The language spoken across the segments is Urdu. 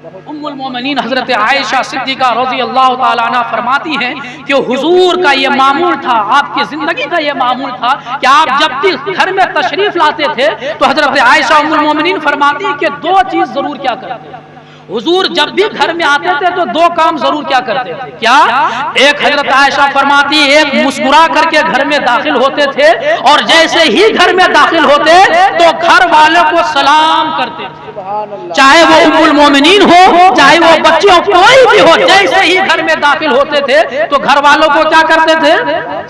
ام المومنین حضرت عائشہ صدیقہ رضی اللہ تعالیٰ عنہ فرماتی ہیں کہ حضور کا یہ معمول تھا، آپ کی زندگی کا یہ معمول تھا کہ آپ جب بھی گھر میں تشریف لاتے تھے تو حضرت عائشہ ام المومنین فرماتی ہیں کہ دو چیز ضرور کیا کرتے ہیں۔ حضور جب بھی گھر میں آتے تھے تو دو کام ضرور کیا کرتے تھے، کیا؟ ایک حضرت عائشہ فرماتی ایک مسکرا کر کے گھر میں داخل ہوتے تھے، اور جیسے ہی گھر میں داخل ہوتے تو گھر والوں کو سلام کرتے تھے، چاہے وہ ام المومنین ہو چاہے وہ بچے کوئی بھی ہو، جیسے ہی گھر میں داخل ہوتے تھے تو گھر والوں کو کیا کرتے تھے؟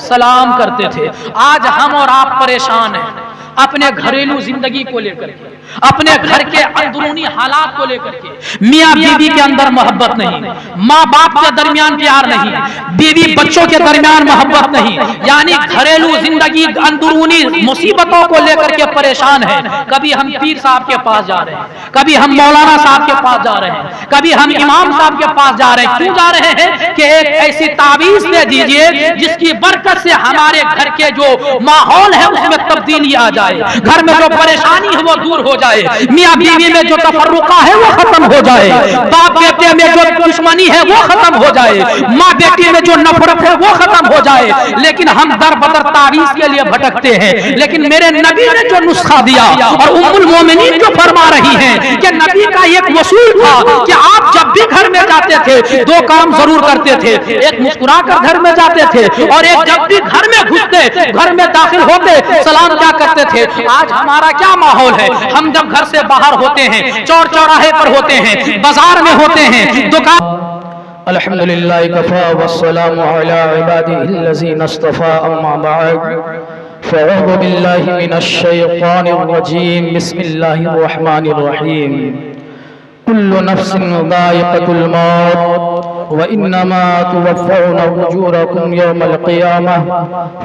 سلام کرتے تھے۔ آج ہم اور آپ پریشان ہیں اپنے گھریلو زندگی کو لے کر کے، اپنے گھر کے اندرونی حالات کو لے کر کے، میاں بیوی کے اندر محبت نہیں، ماں باپ کے درمیان پیار نہیں، بیوی بچوں کے درمیان محبت نہیں، یعنی گھریلو زندگی اندرونی مصیبتوں کو لے کر کے پریشان ہے۔ کبھی ہم پیر صاحب کے پاس جا رہے ہیں، کبھی ہم مولانا صاحب کے پاس جا رہے ہیں، کبھی ہم امام صاحب کے پاس جا رہے ہیں۔ کیوں جا رہے ہیں؟ کہ ایک ایسی تعویذ دے دیجئے جس کی برکت سے ہمارے گھر کے جو ماحول ہے اس میں تبدیلی آ جائے، گھر میں جو پریشانی ہے وہ دور ہو جائے، میاں بیوی میں جو تفرقہ ہے وہ ختم ہو جائے، باپ بیٹے میں جو دشمنی ہے وہ ختم ہو جائے، ماں بیٹی میں جو نفرت ہے وہ ختم ہو جائے۔ لیکن ہم در بدر تعویذ کے لیے بھٹکتے ہیں، لیکن میرے نبی نے جو نسخہ دیا اور ام المومنین جو فرما رہی ہیں کہ نبی کا ایک اصول تھا کہ آپ جب بھی گھر میں جاتے تھے دو کام ضرور کرتے تھے، ایک مسکرا کر گھر میں جاتے تھے، اور ایک جب بھی گھر میں گھستے گھر میں داخل ہوتے سلام کیا کرتے تھے۔ آج ہمارا کیا ماحول ہے؟ ہم جب گھر سے باہر ہوتے ہیں، چور چوراہے پر ہوتے ہیں، بازار میں ہوتے ہیں، دکان الحمدللہ کفا والسلام علی عبادہ الذین اصطفى اما بعد فاعوذ باللہ من الشیطان الرجیم بسم اللہ الرحمن الرحیم كل نفس ذائقة الموت وإنما توفون أجوركم يوم القيامة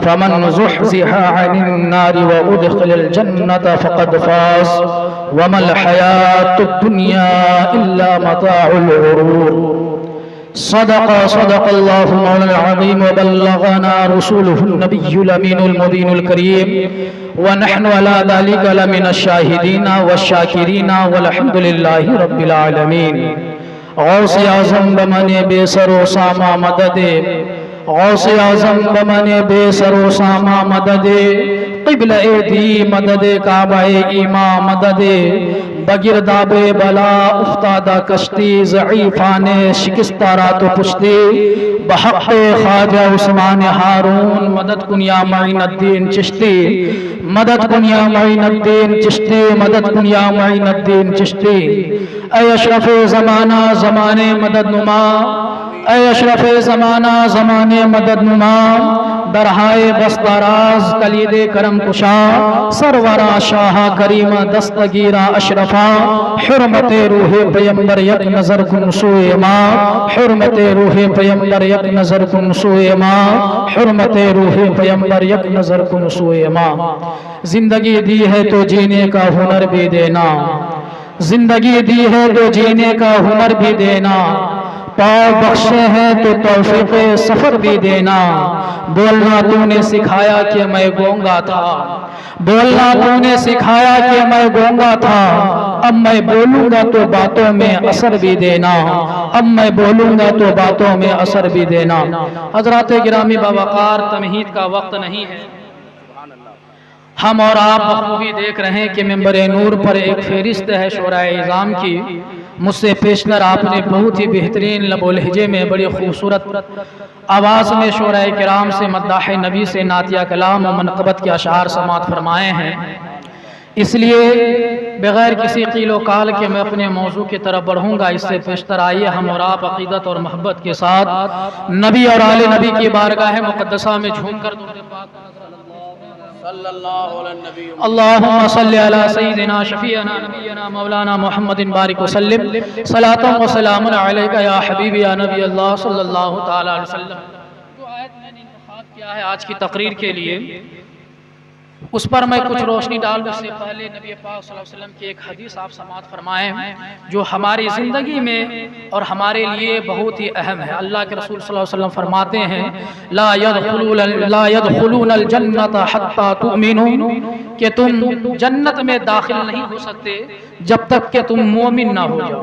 فمن زحزح عن النار وأدخل الجنة فقد فاز وما الحياة الدنيا إلا متاع الغرور۔ صدق الله مولانا العظيم وبلغنا رسوله النبي الأمين المبين الكريم ونحن على ذلك لمن الشاهدين والشاكرين والحمد لله رب العالمين۔ غوث اعظم بمن بے سر و سامہ مدد، غوث اعظم بمن بے سر و سامہ مدد، قبلہ دی مدد کعبہ ایمان مدد، بگرداب بلا افتادہ کشتی ضعیفان شکستہ رات و پشتی، بحق خواجہ عثمان ہارون مدد کن یا معین الدین چشتی، مدد کن یا معین الدین چشتی، مدد کن یا معین الدین چشتی۔ اے اشرف زمانہ زمانے مدد نما، اے اشرف زمانہ زمانے مدد نما، درہائے بستاراز کلید کرم کشا، سرورا شاہ کریم دستگیرہ اشرفا، حرمت روح پیمبر یک نظر کن سوئے ماں، حرمت روح پیمبر یک نظر کن سوئے ماں، حرمت روح پیمبر یک نظر کن سوئے ماں۔ زندگی دی ہے تو جینے کا ہنر بھی دینا، زندگی دی ہے تو جینے کا ہنر بھی دینا، پاؤں بخشے ہیں تو توفیق سفر بھی دینا۔ بولنا تو نے سکھایا کہ میں گونگا تھا، بولنا تو نے سکھایا کہ میں گونگا تھا، اب میں بولوں گا تو باتوں میں اثر بھی دینا، اب میں بولوں گا تو باتوں میں اثر بھی دینا۔ حضرات گرامی باوقار، تمہید کا وقت نہیں ہے، ہم اور آپ بخوبی دیکھ رہے ہیں کہ منبر نور پر ایک فہرست ہے شورائے اعظام کی۔ مجھ سے پیشتر آپ نے بہت ہی بہترین لب و لہجے میں بڑی خوبصورت آواز میں شورائے کرام سے مداح نبی سے نعتیہ کلام و منقبت کے اشعار سماعت فرمائے ہیں۔ اس لیے بغیر کسی قیل و قال کے میں اپنے موضوع کی طرف بڑھوں گا۔ اس سے پیشتر آئیے ہم اور آپ عقیدت اور محبت کے ساتھ نبی اور آل نبی کی بارگاہ مقدسہ میں جھوم کر درود پاک اللہم صلی علی سیدنا شفیعنا نبینا مولانا محمد بارک وسلم صلاۃ و سلام علیکہ یا حبیبی یا نبی اللہ صلی اللہ تعالی علیہ وسلم۔ جو آیت میں نے انتخاب کیا ہے آج کی تقریر کے لیے، اس پر میں کچھ روشنی ڈال دوں۔ اس سے پہلے نبی پاک صلی اللہ علیہ وسلم کی ایک حدیث آپ سماعت فرمائیں جو ہماری زندگی میں اور ہمارے لیے بہت ہی اہم ہے۔ اللہ کے رسول صلی اللہ علیہ وسلم فرماتے ہیں لا يدخلون الجنت حتی تؤمنوا، کہ تم جنت میں داخل نہیں ہو سکتے جب تک کہ تم مومن نہ ہو جاؤ۔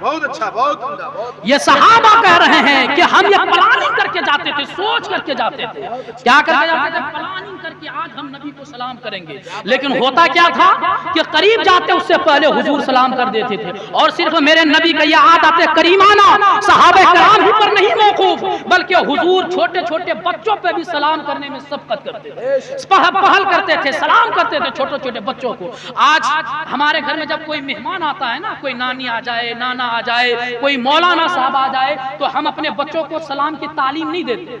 بہت اچھا، بہت عمدہ، بہت یہ صحابہ کہہ رہے ہیں کہ ہم یہ پلاننگ کر کے جاتے تھے، سوچ کر کے جاتے تھے، کیا کر کے جاتے تھے؟ پلاننگ کر کے آج ہم نبی کو سلام کریں گے، لیکن ہوتا کیا تھا کہ قریب جاتے اس سے پہلے حضور سلام کر دیتے تھے۔ اور صرف میرے نبی کا یہ عادت کریمانہ صحابہ کرام ہی پر نہیں موقوف، بلکہ حضور چھوٹے چھوٹے بچوں پہ بھی سلام کرنے میں سبقت کرتے تھے، پہل کرتے تھے، سلام کرتے تھے چھوٹے چھوٹے بچوں کو۔ آج ہمارے گھر میں جب کوئی مہمان آتا ہے نا، کوئی نانی آ جائے، نانا آ جائے، کوئی مولانا صاحب آ جائے، تو ہم اپنے بچوں کو سلام کی تعلیم نہیں دیتے،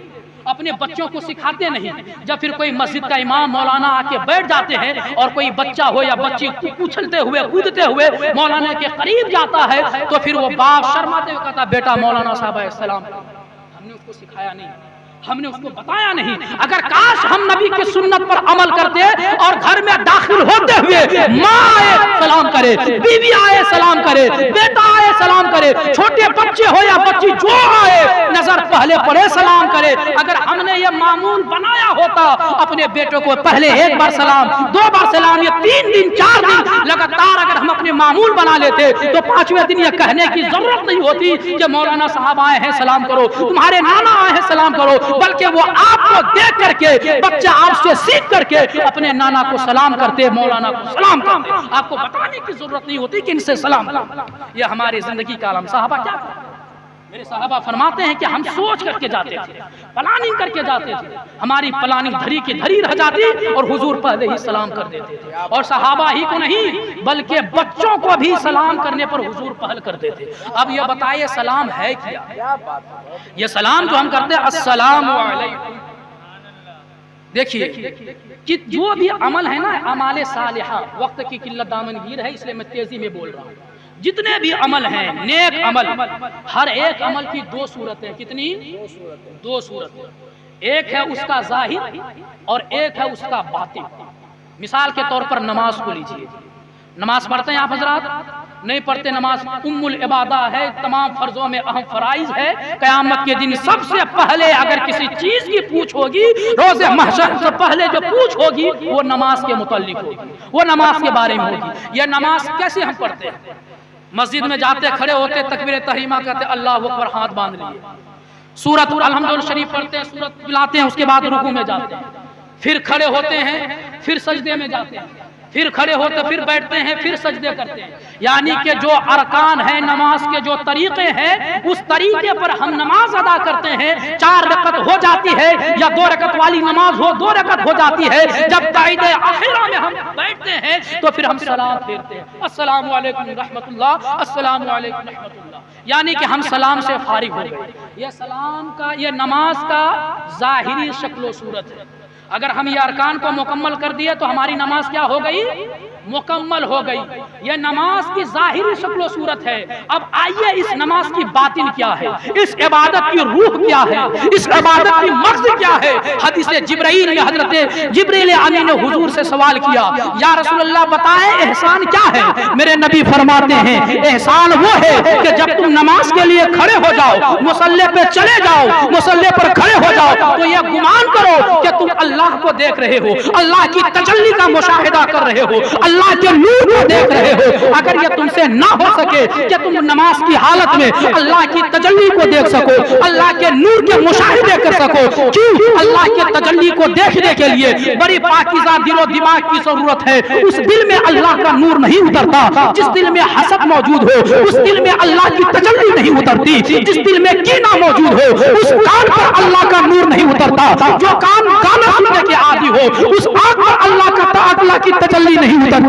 اپنے بچوں کو سکھاتے نہیں۔ جب پھر کوئی مسجد کا امام مولانا آ کے بیٹھ جاتے ہیں اور کوئی بچہ ہو یا بچی اچھلتے ہوئے کودتے ہوئے مولانا کے قریب جاتا ہے، تو پھر وہ باپ شرماتے ہوئے کہتا بیٹا مولانا صاحب السلام۔ ہم نے اس کو سکھایا نہیں، ہم نے اس کو بتایا نہیں۔ اگر کاش ہم نبی کی سنت پر عمل کرتے اور گھر میں داخل ہوتے ہوئے ماں آئے سلام کرے، بیوی آئے سلام کرے، بیٹا آئے سلام کرے، چھوٹے بچے ہو یا بچی جو آئے نظر پہلے پڑے سلام کرے۔ اگر ہم نے یہ معمول بنایا ہوتا اپنے بیٹوں کو پہلے ایک بار سلام، دو بار سلام، یہ 3 دن 4 دن لگاتار اگر ہم اپنے معمول بنا لیتے تو 5ویں دن یہ کہنے کی ضرورت نہیں ہوتی کہ مولانا صاحب آئے ہیں سلام کرو، تمہارے نانا آئے ہیں سلام کرو، بلکہ وہ آپ کو دیکھ کر کے بچہ آپ سے سیکھ کر کے اپنے نانا کو سلام کرتے، مولانا کو سلام کرتے۔ آپ کو بتانے کی ضرورت نہیں ہوتی کہ ان سے سلام کرو۔ یہ ہماری زندگی کا عالم۔ صحابہ کیا کرتے؟ میرے صحابہ فرماتے ہیں کہ ہم سوچ کر کے جاتے تھے، پلاننگ کر کے جاتے تھے، ہماری پلاننگ دھری کی دھری رہ جاتی اور حضور پہلے ہی سلام کر دیتے تھے۔ اور صحابہ ہی کو نہیں بلکہ بچوں کو بھی سلام کرنے پر حضور پہل کرتے تھے۔ اب یہ بتائیے سلام ہے کیا؟ یہ سلام جو ہم کرتے ہیں السلام علیکم، دیکھیے کہ جو بھی عمل ہے نا اعمال صالحہ، وقت کی قلت دامنگیر ہے اس لیے میں تیزی میں بول رہا ہوں، جتنے بھی عمل ہیں نیک عمل، ہر ایک عمل کی 2 صورتیں، کتنی؟ 2 صورتیں، ایک ہے اس کا ظاہر اور ایک ہے اس کا باطن۔ مثال کے طور پر نماز کو لیجئے، نماز پڑھتے ہیں آپ حضرات؟ نہیں پڑھتے۔ نماز ام العبادہ ہے، تمام فرضوں میں اہم فرائض ہے۔ قیامت کے دن سب سے پہلے اگر کسی چیز کی پوچھ ہوگی، روز محشر سے پہلے جو پوچھ ہوگی وہ نماز کے متعلق ہوگی، وہ نماز کے بارے میں ہوگی۔ یہ نماز کیسے ہم پڑھتے ہیں؟ مسجد میں جاتے کھڑے ہوتے تکبیر تحریمہ کہتے اللہ اکبر، ہاتھ باندھ لیے، سورۃ الحمدللہ شریف پڑھتے ہیں، سورت پلاتے ہیں، اس کے بعد رکوع میں جاتے ہیں، پھر کھڑے ہوتے ہیں، پھر سجدے میں جاتے ہیں، پھر کھڑے ہوتے پھر بیٹھتے ہیں، پھر سجدے کرتے ہیں۔ یعنی کہ جو ارکان ہیں نماز کے، جو طریقے ہیں، اس طریقے پر ہم نماز ادا کرتے ہیں۔ 4 رکعت ہو جاتی ہے یا 2 رکعت والی نماز ہو 2 رکعت ہو جاتی ہے۔ جب قعدہ آخرہ میں ہم بیٹھتے ہیں تو پھر ہم سلام پھیرتے ہیں، السلام علیکم رحمت اللہ، السلام علیکم رحمت اللہ، یعنی کہ ہم سلام سے فارغ ہو گئے۔ یہ سلام کا، یہ نماز کا ظاہری شکل و صورت ہے۔ اگر ہم یہ ارکان کو مکمل کر دیے تو ہماری نماز کیا ہو گئی؟ مکمل ہو گئی۔ یہ نماز کی ظاہری شکل و صورت ہے۔ اب آئیے اس نماز کی باطن کیا ہے، اس عبادت کی روح کیا ہے، اس عبادت کی مغز کیا ہے۔ حدیث جبرائیل میں حضرت جبریل امین نے حضور سے سوال کیا، یا رسول اللہ بتائیں احسان کیا ہے؟ میرے نبی فرماتے ہیں احسان وہ ہے کہ جب تم نماز کے لیے کھڑے ہو جاؤ، مصلی پہ چلے جاؤ، مصلی پر کھڑے ہو جاؤ تو یہ گمان کرو کہ تم اللہ کو دیکھ رہے ہو، اللہ کی تجلی کا مشاہدہ کر رہے ہو، اللہ کے نور کو دیکھ رہے ہو۔ اگر یہ تم سے نہ ہو سکے کہ تم نماز کی حالت میں اللہ کی تجلی کو دیکھ سکو، اللہ کے نور کے مشاہدے کر سکو، کیوں؟ اللہ کے تجلی کو دیکھنے کے لیے بڑی پاکیزہ دل و دماغ کی ضرورت ہے۔ اس دل میں اللہ کا نور نہیں اترتا، جس دل میں حسد موجود ہو اس دل میں اللہ کی تجلی نہیں اترتی، جس دل میں کینہ موجود ہو اس کان پر اللہ کا نور نہیں اترتا، جو کان گانا سننے کے عادی ہو اس آنکھ پر اللہ کی تجلی نہیں اترتی،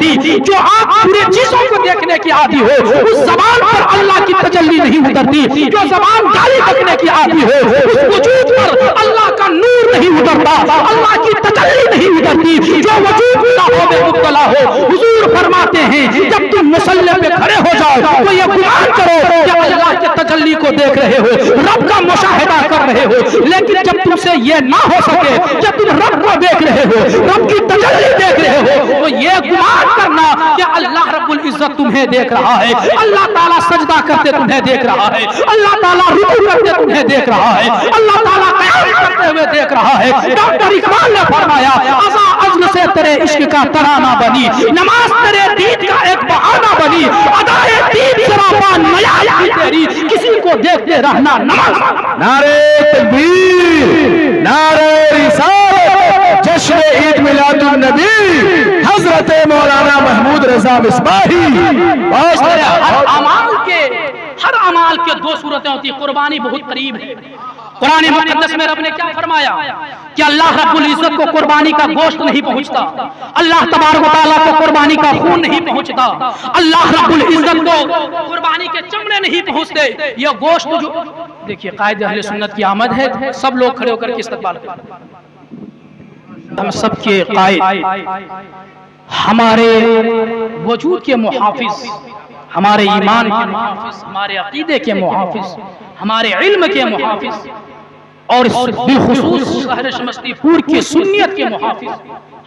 جو آنکھ پورے چیزوں کو دیکھنے کی عادی ہو اس زبان پر اللہ کی تجلی نہیں اترتی، جو زبان گالی بکنے کی عادی ہو اس وجود پر اللہ کا نور نہیں اترتا، اللہ کی تجلی نہیں اترتی، جو وجود گناہوں میں مبتلا ہو۔ حضور فرماتے ہیں جب تم مصلی پہ کھڑے ہو جاؤ تو یہ گمان کرو کہ اللہ کے تجلی کو دیکھ رہے ہو، رب کا مشاہدہ کر رہے ہو۔ لیکن جب تم سے یہ نہ ہو سکے کہ تم رب کو دیکھ رہے ہو، رب کی تجلی دیکھ رہے ہو، تو یہ گمان کرنا کہ اللہ رب العزت تمہیں دیکھ رہا ہے، اللہ تعالیٰ سجدہ کرتے تمہیں دیکھ رہا ہے، اللہ تعالیٰ رکوع کرتے تمہیں دیکھ رہا ہے، اللہ تعالیٰ قیام کرتے ہوئے دیکھ رہا ہے۔ ڈاکٹر اقبال نے فرمایا ازا عزل سے تیرے عشق کا ترانہ بنی، نماز تیرے دید کا ایک بہانہ بنی ادائے دین سراپا نیا تیری کسی کو دیکھتے رہنا نماز نعرہ تکبیر، نعرہ رسالت، جشن عید میلاد النبی حضرت مولانا محمود رضا مصباحی۔ ہر اعمال کے دو صورتیں ہوتی، قربانی بہت قریب ہے۔ قرآن مقدس میں رب نے کیا فرمایا کہ اللہ رب العزت کو قربانی کا گوشت نہیں پہنچتا، اللہ تبارک و تعالیٰ کو قربانی کا خون نہیں پہنچتا، اللہ رب العزت کو قربانی کے چمڑے نہیں پہنچتے، یہ گوشت جو دیکھیے قائد اہل سنت کی آمد ہے، سب لوگ کھڑے ہو کر کے استقبال کریں۔ ہم سب کے قائد، ہمارے وجود کے محافظ، ہمارے ایمان کے محافظ، ہمارے عقیدے کے محافظ، ہمارے علم کے محافظ، اور بالخصوص شہر شمستی پور کی سنیت کے محافظ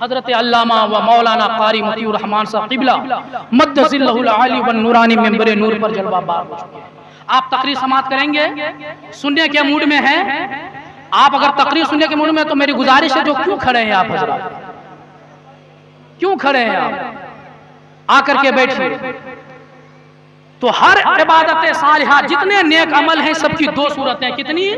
حضرت علامہ و مولانا قاری مطیع الرحمان صاحب قبلہ مد ظلہ العالی والنورانی منبر نور پر جلوہ بار ہو چکے ہیں۔ آپ تقریر سماعت کریں گے، سننے کے موڈ میں ہیں آپ؟ اگر تقریر سننے کے موڈ میں تو میری گزارش ہے جو کیوں کھڑے ہیں آپ حضرات، کیوں کھڑے ہیں آپ؟ آ کر کے بیٹھیے۔ تو ہر عبادت صالحہ جتنے نیک عمل ہیں سب کی دو صورتیں، کتنی؟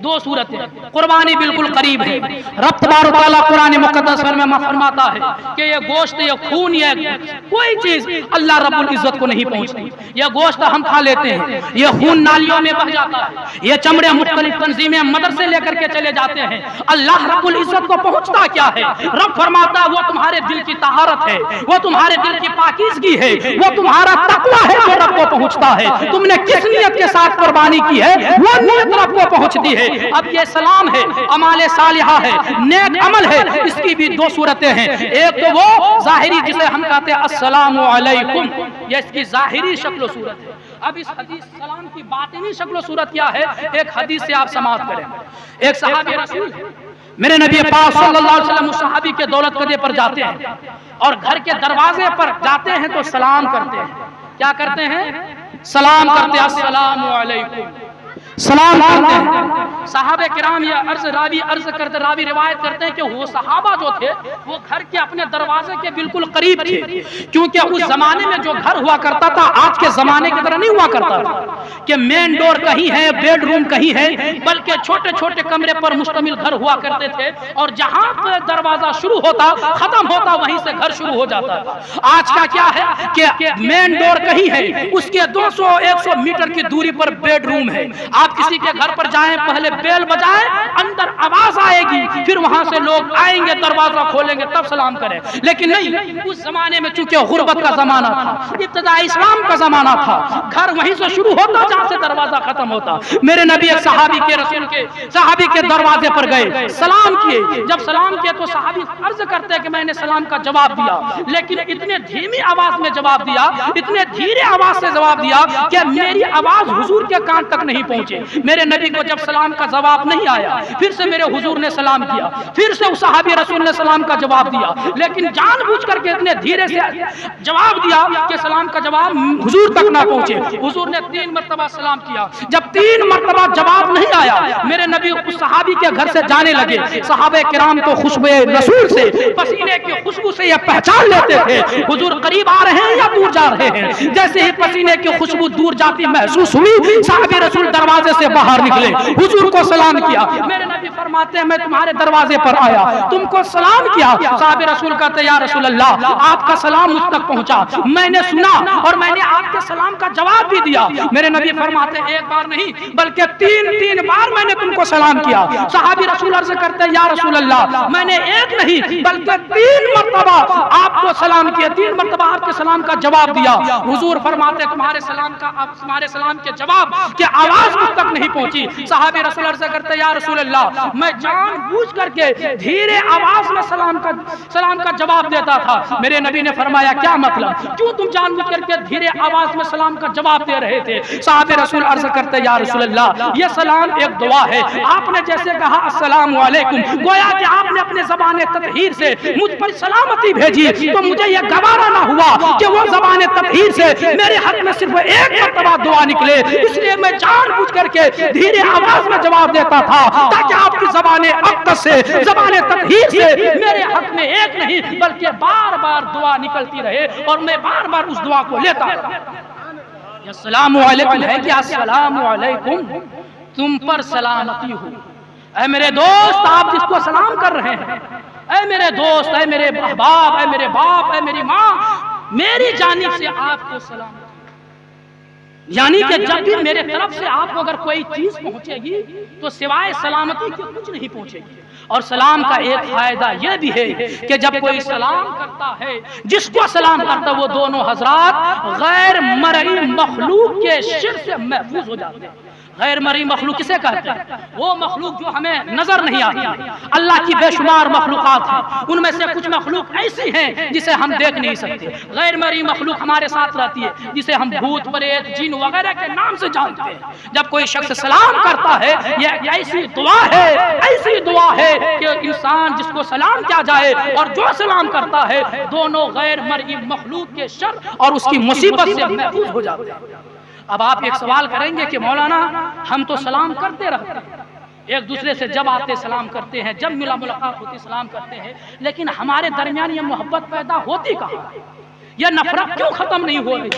دو صورتیں۔ قربانی بالکل قریب ہے۔ رب تبارک و تعالیٰ قرآن مقدس میں فرماتا ہے کہ یہ گوشت، یہ خون، یہ کوئی چیز اللہ رب العزت کو نہیں پہنچتی۔ یہ گوشت ہم کھا لیتے ہیں، یہ خون نالیوں میں بہ جاتا ہے، یہ چمڑے مختلف تنظیمیں مدرسے لے کر کے چلے جاتے ہیں، اللہ رب العزت کو پہنچتا کیا ہے؟ رب فرماتا ہے وہ تمہارے دل کی طہارت ہے، وہ تمہارے دل کی پاکیزگی ہے، وہ تمہارا تقویٰ ہے جو رب کو پہنچتا ہے۔ تم نے کس نیت کے ساتھ قربانی کی ہے وہ نیت رب کو پہنچتی ہے۔ اب یہ سلام ہے، اعمال صالحہ ہے، نیک عمل ہے، اس کی بھی دو صورتیں ہیں۔ ایک تو وہ ظاہری جسے ہم کہتے ہیں السلام علیکم، یہ اس کی ظاہری شکل و صورت ہے۔ اب اس حدیث سلام کی باطنی شکل و صورت کیا ہے؟ ایک حدیث سے آپ سماعت کریں۔ ایک صحابی رسول میرے نبی پاک صلی اللہ علیہ وسلم اس صحابی کے دولت قدے پر جاتے ہیں اور گھر کے دروازے پر جاتے ہیں تو سلام کرتے ہیں۔ کیا کرتے ہیں؟ سلام کرتے ہیں، السلام علیکم، سلام کرتے ہیں۔ صحابہ کرام یہ عرض کرتے، راوی روایت کرتے ہیں کہ وہ صحابہ جو تھے وہ گھر کے اپنے دروازے کے بالکل قریب تھے، کیونکہ اس زمانے میں جو گھر ہوا کرتا تھا آج کے زمانے کی طرح نہیں ہوا کرتا تھا کہ مین ڈور کہیں ہے، بیڈ روم کہیں ہے، بلکہ چھوٹے چھوٹے کمرے پر مشتمل گھر ہوا کرتے تھے، اور جہاں پہ دروازہ شروع ہوتا ختم ہوتا وہیں سے گھر شروع ہو جاتا تھا۔ آج کا کیا ہے کہ مین ڈور کہیں ہے، اس کے 200-100 میٹر کی دوری پر بیڈ روم ہے۔ آپ کسی کے گھر پر جائیں، پہلے بیل بجائیں، اندر آواز آئے گی، پھر وہاں سے لوگ آئیں گے، دروازہ کھولیں گے، تب سلام کریں۔ لیکن نہیں، اس زمانے میں چونکہ غربت کا زمانہ تھا، ابتدائی اسلام کا زمانہ تھا، گھر وہیں سے شروع ہوتا جہاں سے دروازہ ختم ہوتا۔ میرے نبی ایک صحابی کے دروازے پر گئے، سلام کیے۔ جب سلام کیے تو صحابی عرض کرتے کہ میں نے سلام کا جواب دیا، لیکن اتنے دھیمی آواز میں جواب دیا، اتنے دھیرے آواز سے جواب دیا کہ میری آواز حضور کے کان تک نہیں پہنچے۔ میرے نبی کو جب سلام کا جواب نہیں آیا، پھر سے میرے حضور نے سلام کیا، پھر سے اس صحابی رسول نے سلام کا جواب دیا، لیکن جان بوجھ کر کے اتنے دھیرے سے جواب دیا کہ سلام کا جواب حضور تک نہ پہنچے۔ حضور نے 3 مرتبہ سلام کیا، جب 3 مرتبہ جواب نہیں آیا، میرے نبی اس صحابی کے گھر سے جانے لگے۔ صحابہ کرام تو خوشبو رسول سے، پسینے کی خوشبو سے یہ پہچان لیتے تھے حضور قریب آ رہے ہیں یا دور جا رہے ہیں۔ جیسے ہی پسینے کی خوشبو دور جاتی محسوس ہوئی، صحابہ رسول دروازے سے باہر نکلے، حضور کو سلام کیا۔ میرے نبی فرماتے ہیں میں تمہارے دروازے پر آیا، تم کو سلام کیا۔ صحابہ رسول کہتے ہیں یا رسول اللہ آپ کا سلام مجھ تک پہنچا، میں نے سنا اور میں نے آپ کے سلام کا جواب بھی دیا۔ میرے نبی فرماتے ہیں ایک بار نہیں بلکہ 3 بار میں نے تم کو سلام کیا۔ صحابی رسول عرض کرتے ہیں یا رسول اللہ میں نے ایک نہیں بلکہ 3 مرتبہ آپ کو سلام کیا، 3 مرتبہ آپ کے سلام کا جواب دیا۔ حضور فرماتے ہیں تمہارے سلام کے جواب کہ آواز مجھ تک نہیں پہنچی۔ صحابی رسول عرض کرتے یا رسول اللہ میں جان بوجھ کر کے دھیرے آواز میں سلام کا جواب دیتا تھا۔ میرے نبی نے فرمایا کیا مطلب، کیوں تم جان بوجھ کر کے دھیرے آواز میں سلام کا جواب دے رہے تھے؟ صحابی رسول عرض کرتے یا رسول اللہ یہ سلام ایک دعا ہے، آپ نے جیسے کہا السلام علیکم، گویا کہ آپ نے اپنے زبان تطہیر سے مجھ پر سلامتی بھیجی، تو مجھے یہ گوارا نہ ہوا کہ وہ زبان تطہیر سے میرے حق میں صرف ایک مرتبہ دعا نکلے، اس لیے میں جان بوجھ کر کے دھیرے آواز میں جواب دیتا تھا تاکہ آپ کی زبان اقدس سے، زبان تطہیر سے میرے حق میں ایک نہیں بلکہ بار بار دعا نکلتی رہے اور میں بار بار اس دعا کو لیتا رہا۔ السلام علیکم ہے کہ السلام علیکم، تم پر سلامتی ہو۔ اے میرے دوست، آپ جس کو سلام کر رہے ہیں، اے میرے دوست، اے میرے احباب، اے میرے باپ، اے میری ماں، میری جانب سے آپ کو سلام، یعنی کہ جب بھی میرے طرف سے آپ کو اگر کوئی چیز پہنچے گی تو سوائے سلامتی کے کچھ نہیں پہنچے گی۔ اور سلام کا ایک فائدہ یہ بھی ہے کہ جب کوئی سلام کرتا ہے، جس کو سلام کرتا ہے، وہ دونوں حضرات غیر مرئی مخلوق کے شر سے محفوظ ہو جاتے ہیں۔ غیر مرئی مخلوق کسے کہتے ہیں؟ وہ مخلوق جو ہمیں نظر نہیں آتی۔ اللہ کی بے شمار مخلوقات ہیں، ان میں سے کچھ مخلوق ایسی ہیں جسے ہم دیکھ نہیں سکتے۔ غیر مرئی مخلوق ہمارے ساتھ رہتی ہے جسے ہم بھوت پریت جن وغیرہ کے نام سے جانتے ہیں۔ جب کوئی شخص سلام کرتا ہے، یہ ایسی دعا ہے کہ انسان جس کو سلام کیا جائے اور جو سلام کرتا ہے، دونوں غیر مرئی مخلوق کے شر اور اس کی مصیبت سے محفوظ ہو جاتے ہیں۔ اب آپ ایک سوال کریں گے کہ مولانا ہم تو سلام کرتے رہتے ہیں، ایک دوسرے سے جب آتے سلام کرتے ہیں، جب ملاقات ہوتی سلام کرتے ہیں، لیکن ہمارے درمیان یہ محبت پیدا ہوتی کہاں؟ یہ نفرت کیوں ختم نہیں ہو رہی؟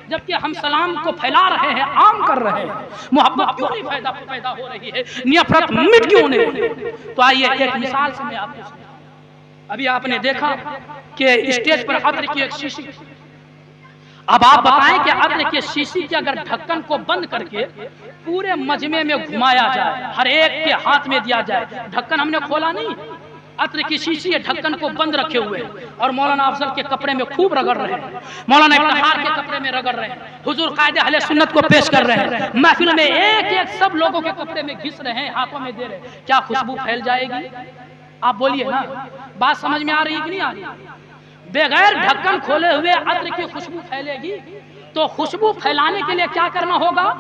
جبکہ ہم سلام کو پھیلا رہے ہیں، عام کر رہے ہیں، محبت کیوں نہیں پیدا ہو رہی ہے؟ نفرت مٹ کیوں نہیں ہو رہی؟ تو آئیے ایک مثال سے میں آپ کو سمجھاؤں۔ ابھی آپ نے دیکھا کہ اسٹیج پر عطر کی ایک شیشی، اب آپ بتائیں کہ عطر کی شیشی کے اگر ڈھکن کو بند کر کے پورے مجمع میں گھمایا جائے، ہر ایک کے ہاتھ میں دیا جائے، ڈھکن ہم نے کھولا نہیں، عطر کی شیشی ہے، ڈھکن کو بند رکھے ہوئے، اور مولانا افضل کے کپڑے میں خوب رگڑ رہے ہیں، مولانا افتخار کے کپڑے میں رگڑ رہے ہیں، حضور قائد اہل سنت کو پیش کر رہے ہیں، محفل میں ایک ایک سب لوگوں کے کپڑے میں گھس رہے ہیں، ہاتھوں میں دے رہے ہیں، کیا خوشبو پھیل جائے گی؟ آپ بولیے نا، بات سمجھ میں آ رہی ہے کہ نہیں آ رہی؟ بغیر ڈھکن کھولے ہوئے عطر کی خوشبو پھیلے گی، تو خوشبو پھیلانے کے لیے کیا کرنا ہوگا؟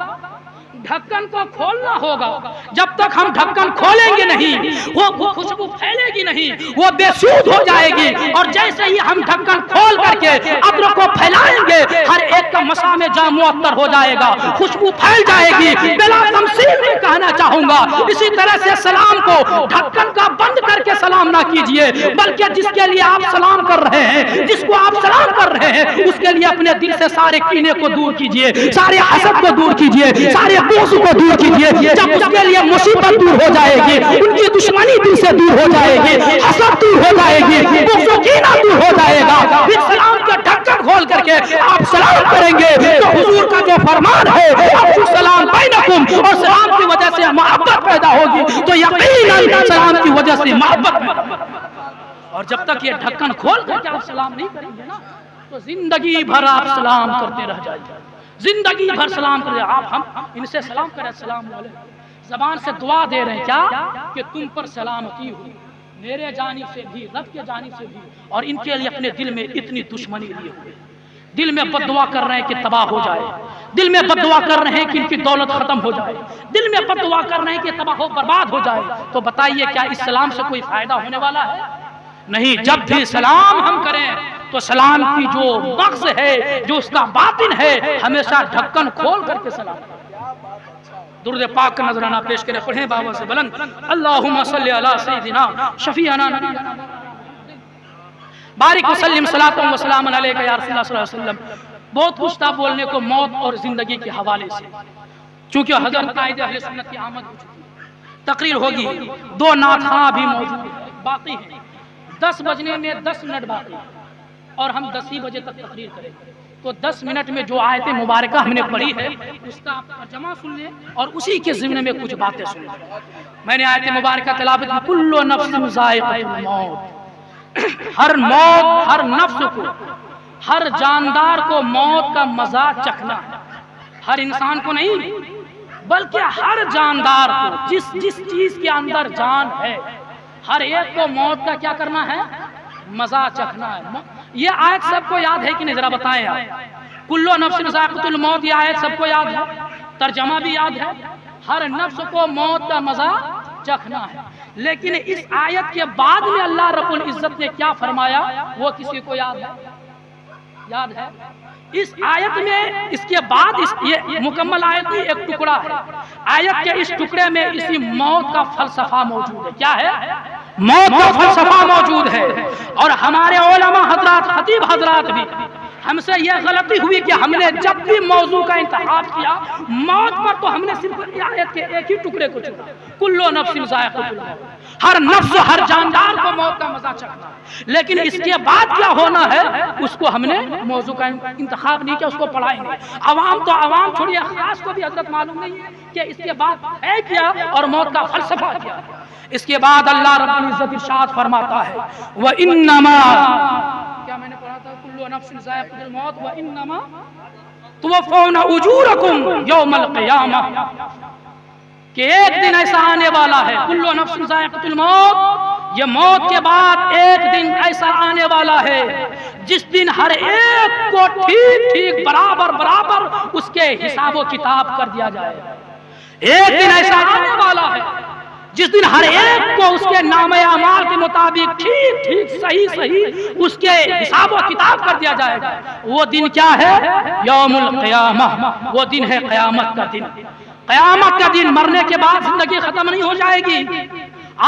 ڈھکن کو کھولنا ہوگا۔ جب تک ہم ڈھکن کھولیں گے نہیں، وہ خوشبو پھیلے گی نہیں، وہ بے سود ہو جائے گی۔ اور جیسے ہی ہم ڈھکن کھول کر کے عطر کو پھیلائیں گے، ہر ایک کا مسام جام معطر ہو جائے گا، خوشبو پھیل جائے گی۔ بلا تمثیل میں کہنا چاہوں گا، اسی طرح سے سلام کو ڈھکن کا بند کر کے سلام نہ کیجئے، بلکہ جس کے لیے آپ سلام کر رہے ہیں، جس کو آپ سلام کر رہے ہیں، اس کے لیے اپنے دل سے سارے کینے کو دور کیجئے، سارے حسد کو دور کیجئے، سارے بغض کو دور کیجئے۔ جب اس کے لیے مصیبت دور ہو جائے گی، ان کی دشمنی دل سے دور ہو جائے گی، حسد دور ہو جائے گی، بغض و کینہ دور ہو جائے گا، پھر سلام کا ڈھکن کھول کر کے آپ سلام کریں گے تو حضور کا جو فرمان ہے، افشوا السلام بینکم، اور سلام کی وجہ سے محبت پیدا ہوگی، تو یقیناً سلام کی وجہ سے محبت۔ اور جب تک یہ ڈھکن کھول کر کے آپ سلام نہیں کریں گے نا، تو زندگی بھر آپ سلام کرتے رہ جائیں گے، زندگی بھر سلام کریں۔ آپ ہم ان سے سلام کریں، السلام علیکم، زبان سے دعا دے رہے ہیں کیا؟ کہ تم پر سلامتی ہو، میرے جانب سے بھی، رب کے جانب سے بھی، اور ان کے لیے اپنے دل میں اتنی دشمنی لیے ہوئے، دل میں بد دعا کر رہے ہیں کہ تباہ ہو جائے، دل میں بد دعا کر رہے ہیں کہ ان کی دولت ختم ہو جائے، دل میں بد دعا کر رہے ہیں کہ تباہ و برباد ہو جائے۔ تو بتائیے کیا اس سلام سے کوئی فائدہ ہونے والا ہے؟ نہیں۔ جب بھی سلام ہم کریں تو سلام کی جو مغز ہے، جو اس کا باطن ہے، ہمیشہ ڈھکن کھول کر کے سلام کریں۔ درود پاک کا نذرانہ پیش کریں، پڑھیں بابا سے بلند، اللہم صلی علی سیدنا شفیعنا نبینا بارک وسلم صلاۃ و سلام علیک یا رسول اللہ صلی اللہ علیہ وسلم۔ بہت کچھ تھا بولنے کو موت اور زندگی کے حوالے سے، چونکہ حضرت قائد اہل سنت کی آمد ہو چکی ہے، تقریر ہوگی، دو نعتخواں بھی موجود باقی ہیں، 10 بجنے میں 10 منٹ باقی ہیں، اور ہم 10 ہی بجے تک تقریر کریں گے، تو 10 منٹ میں جو آیت مبارکہ ہم نے پڑھی ہے اس کا آپ ترجمہ سن لیں اور اسی کے ضمن میں کچھ باتیں سن لیں۔ میں نے آیت مبارکہ تلاوت کی، کل نفس ذائقۃ الموت، ہر نفس کو، ہر جاندار کو موت کا مزہ چکھنا ہے، ہر انسان کو نہیں بلکہ ہر جاندار کو، جس چیز کے اندر جان ہے، ہر ایک کو موت کا کیا کرنا ہے؟ مزہ چکھنا ہے۔ یہ آیت سب کو یاد ہے کہ نہیں؟ ذرا بتائیں آپ، کل نفس ذائقۃ الموت، یہ آیت سب کو یاد ہے، ترجمہ بھی یاد ہے، ہر نفس کو موت کا مزہ چکھنا ہے۔ لیکن اس آیت کے بعد میں اللہ رب العزت نے کیا فرمایا وہ کسی کو یاد ہے؟ یاد ہے؟ اس آیت میں اس کے بعد یہ مکمل آیت نہیں، ایک ٹکڑا ہے آیت کے، اس ٹکڑے میں اسی موت کا فلسفہ موجود ہے۔ کیا ہے؟ موت کا فلسفہ موجود ہے۔ اور ہمارے علماء حضرات، خطیب حضرات بھی، ہم سے یہ غلطی ہوئی کہ ہم نے جب بھی موضوع کا انتخاب کیا موت پر، تو ہم نے صرف آیت کے ایک ہی ٹکڑے کو چنا، کلو نفس ذائقۃ الموت، ہر نفس، ہر جاندار کو موت کا مزہ چکھنا۔ لیکن اس کے بعد کیا ہونا ہے اس کو ہم نے موضوع کا انتخاب نہیں کیا، اس کو پڑھا ہی نہیں۔ عوام تو عوام چھوڑیے، خاص کو بھی حضرت معلوم نہیں ہے کہ اس کے بعد ہے کیا اور موت کا فلسفہ کیا۔ اس کے بعد اللہ رب العزت ارشاد فرماتا ہے وَإِنَّمَا، کیا میں نے پڑھا تھا؟ کُلُّ نَفْسٍ ذَائِقَةُ الْمَوْتِ وَإِنَّمَا تُوَفَّوْنَ أُجُورَكُمْ يَوْمَ الْقِيَامَةِ، کہ ایک دن ایسا آنے والا ہے، کُلُّ نَفْسٍ ذَائِقَةُ الْمَوْتِ، یہ موت کے بعد ایک دن ایسا آنے والا ہے جس دن ہر ایک کو ٹھیک ٹھیک برابر برابر اس کے حساب و کتاب کر دیا جائے گا۔ ایک دن ایسا آنے والا ہے جس دن ہر ایک کو اس کے نام اعمال کے مطابق ٹھیک ٹھیک صحیح صحیح اس کے حساب و کتاب کر دیا جائے گا۔ وہ دن کیا ہے؟ یوم القیامہ، وہ دن ہے قیامت کا دن۔ قیامت کا دن، مرنے کے بعد زندگی ختم نہیں ہو جائے گی۔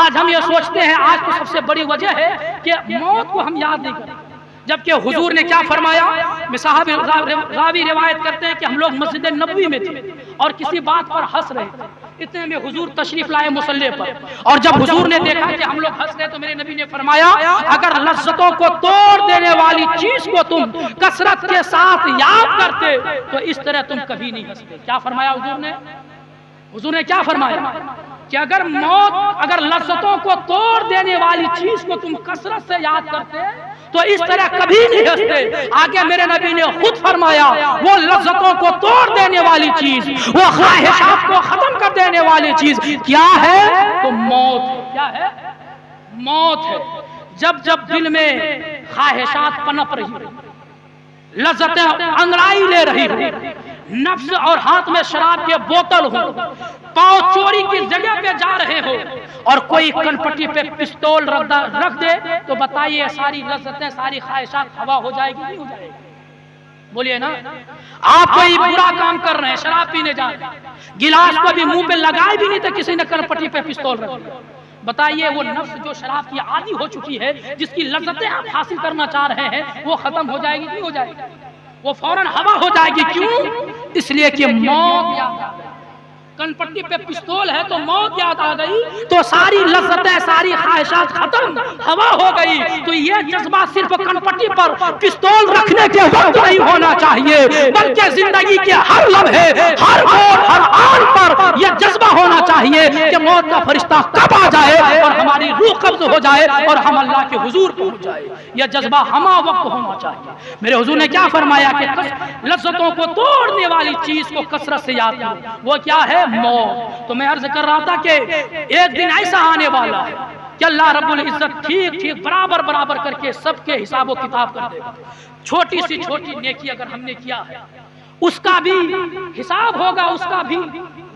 آج ہم یہ سوچتے ہیں، آج تو سب سے بڑی وجہ ہے کہ موت کو ہم یاد نہیں کرتے، جبکہ حضور نے کیا فرمایا؟ صحابی راوی روایت کرتے ہیں کہ ہم لوگ مسجد نبوی میں تھے اور کسی بات پر ہنس رہے تھے، اتنے میں حضور تشریف لائے مصلی پر، اور جب حضور نے دیکھا کہ ہم لوگ ہنس رہے تو میرے نبی نے فرمایا اگر لذتوں کو توڑ دینے والی چیز کو تم کثرت کے ساتھ یاد کرتے تو اس طرح تم کبھی نہیں ہنستے۔ کیا فرمایا حضور نے؟ حضور نے کیا فرمایا کہ اگر موت، اگر لذتوں کو توڑ دینے والی چیز کو تم کثرت سے یاد کرتے تو اس طرح کبھی نہیں ہنستے۔ آگے میرے نبی نے خود فرمایا وہ لذتوں کو توڑ دینے والی چیز، وہ خواہشات کو ختم کر دینے والی چیز کیا ہے؟ تو موت ہے۔ کیا ہے؟ موت ہے۔ جب جب دل میں خواہشات پنپ رہی ہو، لذتیں انگڑائی لے رہی ہو، نفس اور ہاتھ میں شراب کے بوتل ہو، پاؤں چوری کی جگہ پہ جا رہے ہو اور کوئی کن پٹی پہ پستول رکھ دے تو بتائیے ساری لذتیں، ساری خواہشات ہوا ہو جائے گی نہیں ہو جائے گی؟ بولیے نا۔ آپ کوئی برا کام کر رہے ہیں، شراب پینے جا رہے ہیں، گلاس کو بھی منہ پہ لگائے بھی نہیں تھے، کسی نے کن پٹی پہ پستول رکھ دیا، بتائیے وہ نفس جو شراب کی عادی ہو چکی ہے، جس کی لذتیں آپ حاصل کرنا چاہ رہے ہیں، وہ ختم ہو جائے گی نہیں ہو جائے گی؟ وہ فوراً ہوا ہو جائے گی۔ کیوں؟ اس لیے کہ موت یاد آ گئی۔ کن پٹی پہ پستول ہے تو موت یاد آ گئی تو ساری لذتیں، ساری خواہشات ختم، ہوا ہو گئی۔ تو یہ جذبہ صرف کن پٹی پر پستول رکھنے کے وقت نہیں ہونا چاہیے، بلکہ زندگی کے ہر لمحے، ہر موڑ، ہر آن پر یہ جذبہ ہونا چاہیے کہ موت کا فرشتہ کب آ جائے اور ہماری روح قبض ہو جائے اور ہم اللہ کے حضور پہنچ جائے۔ یہ جذبہ ہمہ وقت ہونا چاہیے۔ میرے حضور نے کیا فرمایا کہ لذتوں کو توڑنے والی چیز کو کثرت سے یاد کرو، وہ کیا ہے؟ موت۔ تو میں عرض کر رہا تھا کہ ایک دن ایسا آنے والا ہے کہ اللہ رب العزت ٹھیک ٹھیک برابر برابر کر کے سب کے حساب و کتاب کر دے گا۔ چھوٹی سی چھوٹی نیکی اگر ہم نے کیا ہے اس کا بھی حساب ہوگا، اس کا بھی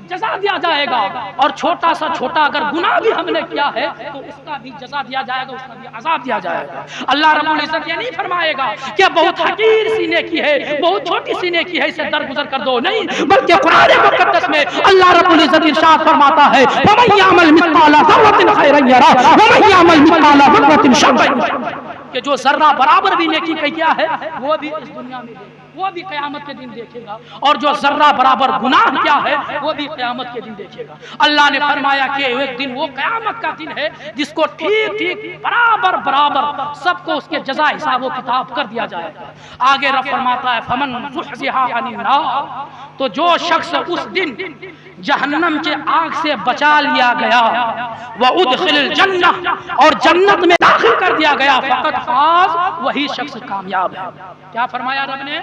جزا دیا جائے گا، اور چھوٹا سا چھوٹا اگر گناہ بھی ہم نے کیا ہے تو اس کا بھی جزا دیا جائے گا، اس کا بھی عذاب دیا جائے گا۔ اللہ رب العزت یہ نہیں فرمائے گا کہ بہت حقیر سی نیکی ہے، بہت چھوٹی سی نیکی ہے، اسے درگزر کر دو، نہیں، بلکہ قرآن مقدس میں اللہ رب العزت ارشاد فرماتا ہے وَمَن يَعْمَلْ مِثْقَالَ ذَرَّةٍ خَيْرًا يَرَهُ وَمَن يَعْمَلْ مِثْقَالَ ذَرَّةٍ شَرًّا يَرَهُ، کہ جو ذرہ برابر بھی نیکی کیا ہے وہ بھی اس دنیا میں دے، وہ بھی قیامت کے دن دیکھے گا، اور جو ذرہ برابر گناہ کیا ہے وہ بھی قیامت کے دن دیکھے گا۔ اللہ نے فرمایا کہ ایک دن وہ قیامت کا دن ہے جس کو ٹھیک ٹھیک برابر برابر سب کو اس کے جزا حساب و کتاب کر دیا جائے گا۔ آگے رب فرماتا ہے فمن زحزح عن النار، تو جو شخص اس دن جہنم کے آگ سے بچا لیا گیا، وَأُدْخِلِ الْجَنَّةِ، اور جنت میں داخل کر دیا گیا، فقط فاز، وہی شخص کامیاب ہے۔ کیا فرمایا رب نے؟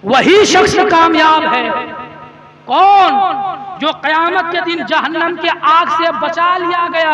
وہی شخص کامیاب ہے۔ کون؟ جو قیامت کے دن جہنم کے آگ سے بچا لیا گیا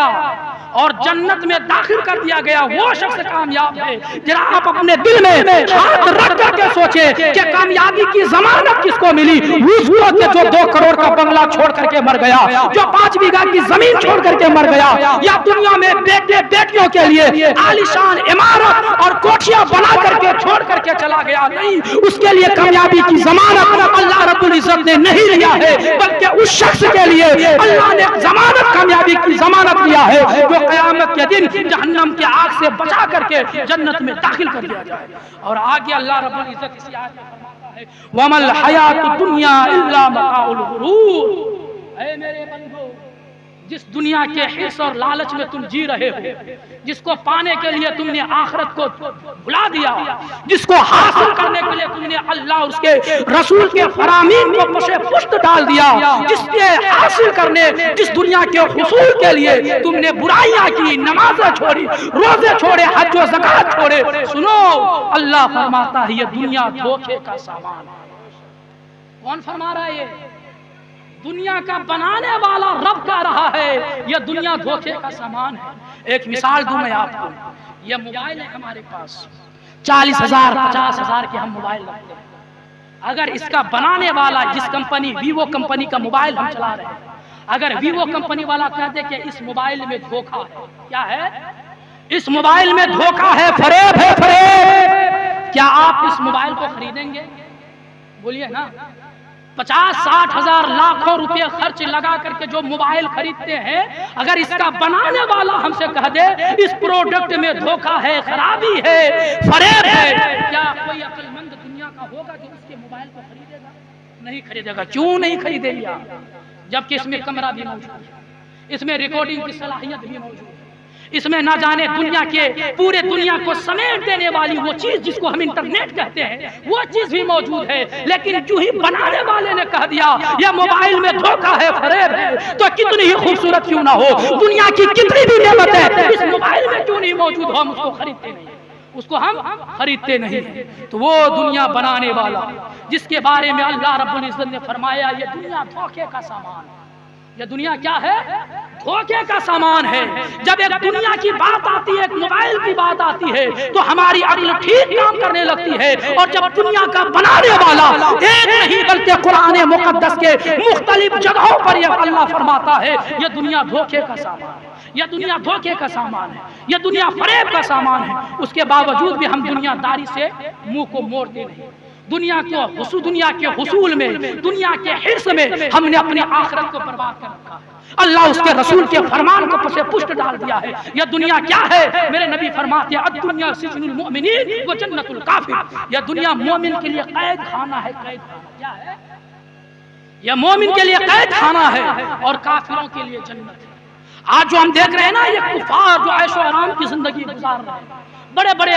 اور جنت میں داخل کر دیا گیا وہ شخص کامیاب ہے۔ ذرا آپ اپنے دل میں ہاتھ رکھ کر کے سوچیں کہ کامیابی کی ضمانت کس کو ملی؟ اس کو کہ جو 2 کروڑ کا بنگلہ چھوڑ کر کے مر گیا، جو 5 بیگھہ کی زمین چھوڑ کر کے مر گیا، یا دنیا میں بیٹے بیٹیوں کے لیے عالیشان عمارت اور کوٹھیاں بنا کر کے چھوڑ کر کے چلا گیا، نہیں، اس کے لیے کامیابی کی ضمانت اللہ رب العزت نے نہیں لیا ہے، بلکہ اس شخص کے لیے اللہ نے ضمانت کامیابی کی ضمانت لیا ہے جو قیامت کے دن جہنم کی آگ سے بچا کر کے جنت میں داخل کر دیا جائے۔ اور آگے اللہ رب العزت اسی آیت میں فرماتا ہے وَمَا الْحَيَاةُ الدُّنْيَا إِلَّا مَتَاعُ الْغُرُورِ۔ اے میرے بندو، جس دنیا کے حرص اور لالچ میں تم جی رہے ہو، جس کو پانے کے لیے تم نے آخرت کو بھلا دیا، جس کو حاصل کرنے کے لیے تم نے اللہ اور اس کے رسول کے فرامین کو پشے پشت ڈال دیا، جس کے حاصل کرنے، جس دنیا کے حصول کے لیے تم نے برائیاں کی، نمازیں چھوڑی، روزے چھوڑے، حج و زکات چھوڑے، سنو اللہ فرماتا ہے یہ دنیا دھوکے کا سامان ہے۔ کون فرما رہا ہے؟ یہ دنیا کا بنانے والا رب کہہ رہا ہے یہ دنیا دھوکے کا سامان ہے۔ ایک مثال دوں میں آپ کو، یہ موبائل ہے ہمارے پاس، 40,000 50,000 کے ہم موبائل رکھتے ہیں۔ اگر اس کا بنانے والا جس کمپنی ویوو کمپنی کا موبائل ہم چلا رہے ہیں، اگر ویوو کمپنی والا کہہ دے کہ اس موبائل میں دھوکا ہے، کیا ہے؟ اس موبائل میں دھوکا ہے، فریب ہے، فریب، کیا آپ اس موبائل کو خریدیں گے؟ بولیے نا۔ 50-60 ہزار لاکھوں روپے خرچ لگا کر کے جو موبائل خریدتے ہیں، اگر اس کا بنانے والا ہم سے کہہ دے اس پروڈکٹ میں دھوکا ہے، خرابی ہے، فریب ہے، کیا کوئی عقل مند دنیا کا ہوگا جو اس کے موبائل کو خریدے گا؟ نہیں خریدے گا۔ کیوں نہیں خریدے گا؟ جبکہ اس میں کیمرہ بھی موجود ہے، اس میں ریکارڈنگ کی صلاحیت بھی موجود ہے، اس میں نہ جانے دنیا کے پورے دنیا کو سمیٹ دینے والی وہ چیز جس کو ہم انٹرنیٹ کہتے ہیں وہ چیز بھی موجود ہے، لیکن جو ہی بنانے والے نے کہہ دیا یہ موبائل میں دھوکا ہے، فریب ہے، تو کتنی ہی خوبصورت کیوں نہ ہو، دنیا کی کتنی بھی نعمت ہے، اس موبائل میں کیوں نہیں موجود ہو، ہم اس کو خریدتے نہیں، اس کو ہم خریدتے نہیں۔ تو وہ دنیا بنانے والا جس کے بارے میں اللہ رب العزت نے فرمایا یہ دنیا دھوکے کا سامان ہے، یہ دنیا کیا ہے؟ دھوکے کا سامان ہے۔ جب ایک دنیا کی بات آتی ہے، ایک موبائل کی بات آتی ہے تو ہماری عقل ٹھیک کام کرنے لگتی ہے، اور جب دنیا کا بنانے والا ایک نہیں بلکہ قرآن مقدس کے مختلف جگہوں پر یہ اللہ فرماتا ہے یہ دنیا دھوکے کا سامان ہے، یہ دنیا دھوکے کا سامان ہے، یہ دنیا فریب کا سامان ہے، اس کے باوجود بھی ہم دنیا داری سے منہ کو موڑتے نہیں۔ دنیا کے حصول میں، دنیا کے حرص میں ہم نے اپنی آخرت کو برباد کر رکھا ہے، اللہ اس کے رسول کے فرمان کو پسے پشت ڈال دیا ہے۔ یہ دنیا کیا ہے؟ میرے نبی فرماتے ہیں الدنیا سجن المؤمنین و جنت الکافر، یہ دنیا مومن کے لیے قید خانہ ہے، قید خانہ کیا ہے؟ یہ مومن کے لیے قید خانہ ہے اور کافروں کے لیے جنت ہے۔ آج جو ہم دیکھ رہے ہیں نا یہ کفار جو عیش و آرام کی زندگی گزار رہے ہیں، بڑے بڑے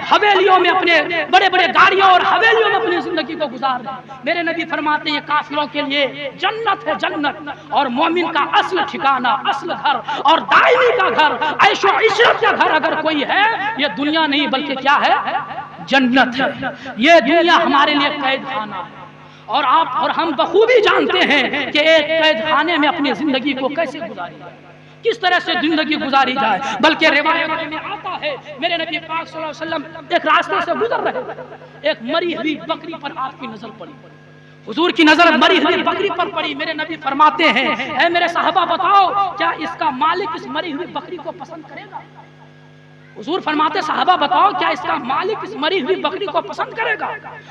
حویلیوں میں اپنے بڑے بڑے گاڑیوں اور حویلیوں میں اپنی زندگی کو گزار رہے ہیں، میرے نبی فرماتے ہیں یہ کافروں کے لیے جنت ہے، جنت، اور مومن کا اصل ٹھکانہ، اصل گھر اور دائمی کا گھر، عیش و عشرت کا گھر اگر کوئی ہے یہ دنیا نہیں بلکہ کیا ہے؟ جنت ہے۔ یہ دنیا ہمارے لیے قید خانہ ہے، اور آپ اور ہم بخوبی جانتے ہیں کہ ایک قید خانے میں اپنی زندگی کو کیسے گزاری جائے، کس طرح سے زندگی گزاری جائے۔ بلکہ روایتوں میں آتا ہے میرے نبی پاک صلی اللہ علیہ وسلم ایک راستے سے گزر رہے تھے، ایک مری ہوئی بکری پر آپ کی نظر پڑی، حضور کی نظر مری ہوئی بکری پر پڑی۔ میرے نبی فرماتے ہیں اے میرے صحابہ بتاؤ کیا اس کا مالک اس مری ہوئی بکری کو پسند کرے گا؟ حضور فرماتے صحابہ بتاؤ کیا اس کا مالک اس مری ہوئی بکری کو پسند کرے گا؟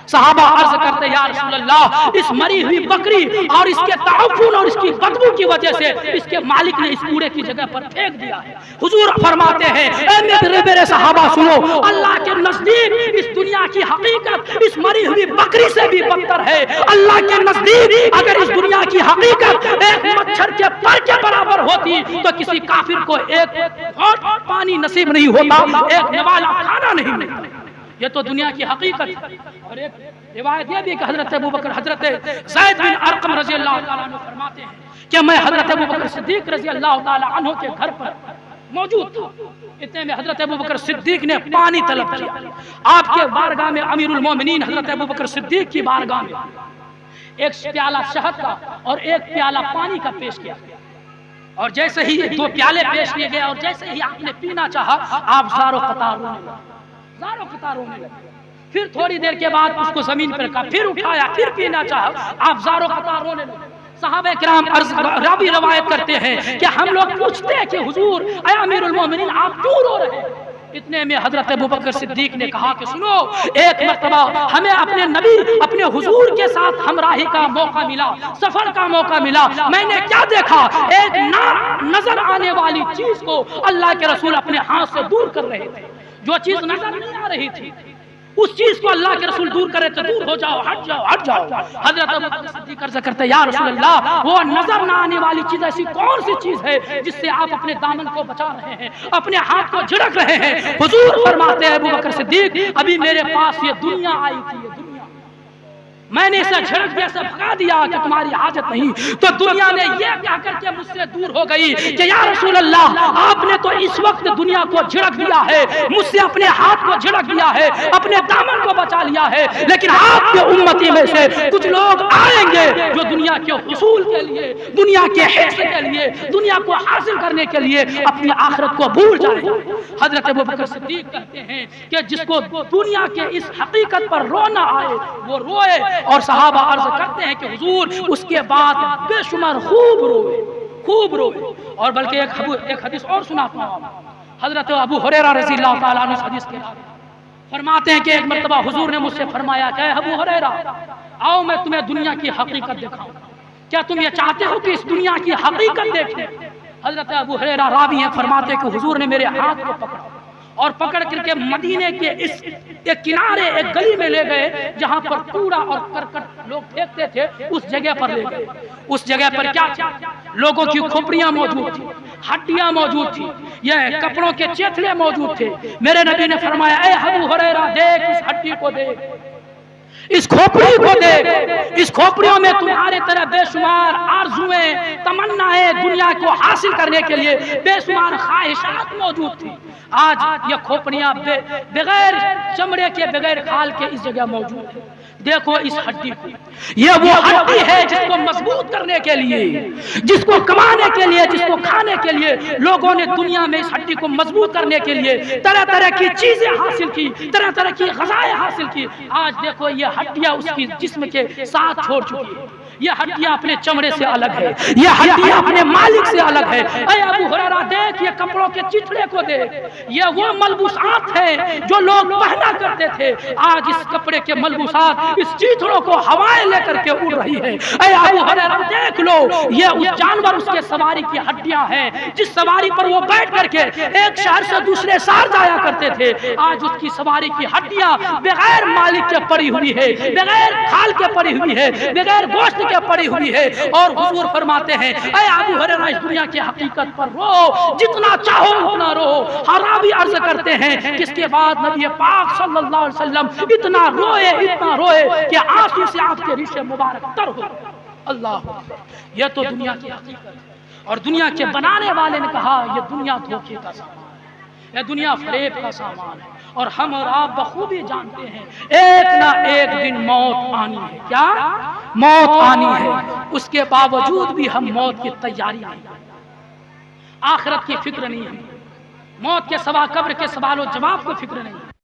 صحابہ عرض کرتے یا رسول اللہ اس مری ہوئی بکری اور اس کے تعفن اور اس کی بدبو کی وجہ سے اس کے مالک نے اس کوڑے کی جگہ پر پھینک دیا ہے۔ حضور فرماتے ہیں اے میرے صحابہ سنو، اللہ کے نزدیک اس دنیا کی حقیقت اس مری ہوئی بکری سے بھی بدتر ہے۔ اللہ کے نزدیک اگر اس دنیا کی حقیقت ایک مچھر کے پر کے برابر ہوتی تو کسی کافر کو ایک گھونٹ پانی نصیب نہیں ہوتا، ایک نوالا کھانا نہیں ملتا۔ یہ تو دنیا کی حقیقت ہے۔ اور ایک روایت یہ بھی کہ حضرت ابوبکر حضرت زید بن ارقم رضی اللہ تعالیٰ عنہ فرماتے ہیں کہ میں حضرت ابوبکر صدیق رضی اللہ تعالیٰ عنہ کے گھر پر موجود تھا، اتنے میں حضرت ابوبکر صدیق نے پانی طلب کیا۔ آپ کے بارگاہ میں امیر المومنین حضرت ابوبکر صدیق کی بارگاہ میں ایک پیالہ شہد کا اور ایک پیالہ پانی کا پیش کیا۔ اور جیسے ہی 2 پیالے پیش کیے گئے اور جیسے ہی آپ نے پینا چاہا آپ زارو قطار رونے لگے پھر تھوڑی دیر کے بعد اس کو زمین پر رکھا پھر اٹھایا پھر پینا چاہا آپ زارو قطار رونے لگے صحابہ کرام رابی روایت کرتے ہیں کہ ہم لوگ پوچھتے ہیں کہ حضور اے امیر المومنین آپ کیوں رو رہے ہیں؟ اتنے میں حضرت ابوبکر صدیق نے کہا کہ سنو ایک مرتبہ ہمیں اپنے نبی اپنے حضور کے ساتھ ہمراہی کا موقع ملا سفر کا موقع ملا میں نے کیا دیکھا ایک نظر آنے والی چیز کو اللہ کے رسول اپنے ہاتھ سے دور کر رہے تھے جو چیز نظر نہیں آ رہی تھی اس چیز کو اللہ کے رسول دور کرے تو دور ہو جاؤ ہٹ جاؤ حضرت ابوبکر صدیق عرض کرتے یا رسول اللہ وہ نظر نہ آنے والی چیز ایسی کون سی چیز ہے جس سے آپ اپنے دامن کو بچا رہے ہیں اپنے ہاتھ کو جھڑک رہے ہیں حضور فرماتے ہیں ابوبکر صدیق ابھی میرے پاس یہ دنیا آئی تھی یہ دنیا میں نے اسے جھڑک دیا سے بھگا دیا کہ تمہاری حاجت نہیں تو دنیا نے یہ کہہ کر کے مجھ سے دور ہو گئی کہ یا رسول اللہ آپ نے تو اس وقت دنیا کو جھڑک دیا ہے مجھ سے اپنے ہاتھ کو جھڑک دیا ہے اپنے دامن کو بچا لیا ہے لیکن آپ کے امتی میں سے کچھ لوگ آئیں گے جو دنیا کے حصول کے لیے دنیا کے حصے کے لیے دنیا کو حاصل کرنے کے لیے اپنی آخرت کو بھول جائیں گے حضرت ابوبکر صدیق کہتے ہیں کہ جس کو دنیا کے اس حقیقت پر رونا آئے وہ روئے اور صحابہ عرض کرتے ہیں کہ حضور اس کے بعد بے شمار خوب روئے اور بلکہ ایک حدیث اور سناتا ہوں حضرت ابو ہریرہ رضی اللہ تعالیٰ عنہ حدیث کے فرماتے ہیں کہ ایک مرتبہ حضور نے مجھ سے فرمایا کہ ابو ہریرہ آؤ میں تمہیں دنیا کی حقیقت دکھاؤں کیا تم یہ چاہتے ہو کہ اس دنیا کی حقیقت دیکھیں حضرت ابو ہریرہ راوی ہیں فرماتے ہیں کہ حضور نے میرے ہاتھ کو پکڑا اور پکڑ کر کے مدینے کے اس ایک کنارے ایک گلی میں لے گئے جہاں پر کوڑا اور کرکٹ لوگ پھینکتے تھے اس جگہ پر لے گئے اس جگہ پر کیا تھا لوگوں کی کھوپڑیاں موجود تھی ہڈیاں موجود تھی یہ کپڑوں کے چیتھڑے موجود تھے میرے نبی نے فرمایا اے ابو ہریرہ دیکھ اس ہڈی کو دیکھ اس کھوپڑی کو دیکھ اس کھوپڑیوں میں تمہارے طرح بے شمار آرزویں تمنائیں دنیا کو حاصل کرنے کے لیے بے شمار خواہشات موجود تھی آج یہ کھوپڑیاں بغیر چمڑے کے بغیر کھال کے اس جگہ موجود ہیں دیکھو اس ہڈی کو یہ وہ ہڈی ہے جس کو مضبوط کرنے کے لیے جس کو کمانے کے لیے جس کو کھانے کے لیے لوگوں نے دنیا میں اس ہڈی کو مضبوط کرنے کے لیے طرح طرح کی چیزیں حاصل کی طرح طرح کی غذائیں حاصل کی آج دیکھو یہ ہڈیاں اس کی جسم کے ساتھ چھوڑ چکی ہے یہ ہڈیاں اپنے چمڑے سے الگ ہے یہ ہڈیاں اپنے مالک سے الگ ہے اے ابو ہریرہ دیکھ یہ کپڑوں کے چیتھڑے کو دیکھ یہ وہ ملبوسات ہیں جو لوگ پہنا کرتے تھے آج اس کپڑے کے ملبوسات اس چیتھڑوں کو ہوائیں لے کر کے اڑ رہی ہے اے ابو ہریرہ دیکھ لو یہ اس جانور اس کے سواری کی ہڈیاں ہیں جس سواری پر وہ بیٹھ کر کے ایک شہر سے دوسرے شہر جایا کرتے تھے آج اس کی سواری کی ہڈیاں بغیر مالک کے پڑی ہوئی ہے بغیر کھال کے پڑی ہوئی ہے بغیر گوشت کے پڑی ہوئی ہے اور حضور فرماتے ہیں اے ابو ہریرہ اس دنیا کی حقیقت پر رو جتنا چاہو اتنا رو راوی عرض کرتے ہیں کس کے بعد نبی پاک صلی اللہ علیہ وسلم اتنا روئے کہ آنسو سے آپ کے ریشے مبارک تر ہو اللہ یہ تو دنیا کی حقیقت ہے اور دنیا کے بنانے والے نے کہا یہ دنیا دھوکے کا سامان یہ دنیا فریب کا سامان ہے اور ہم اور آپ بخوبی جانتے ہیں ایک نہ ایک دن موت آنی ہے کیا موت آنی ہے اس کے باوجود بھی ہم موت کی تیاری نہیں آخرت کی فکر نہیں ہے موت کے سوا قبر کے سوال و جواب کو فکر نہیں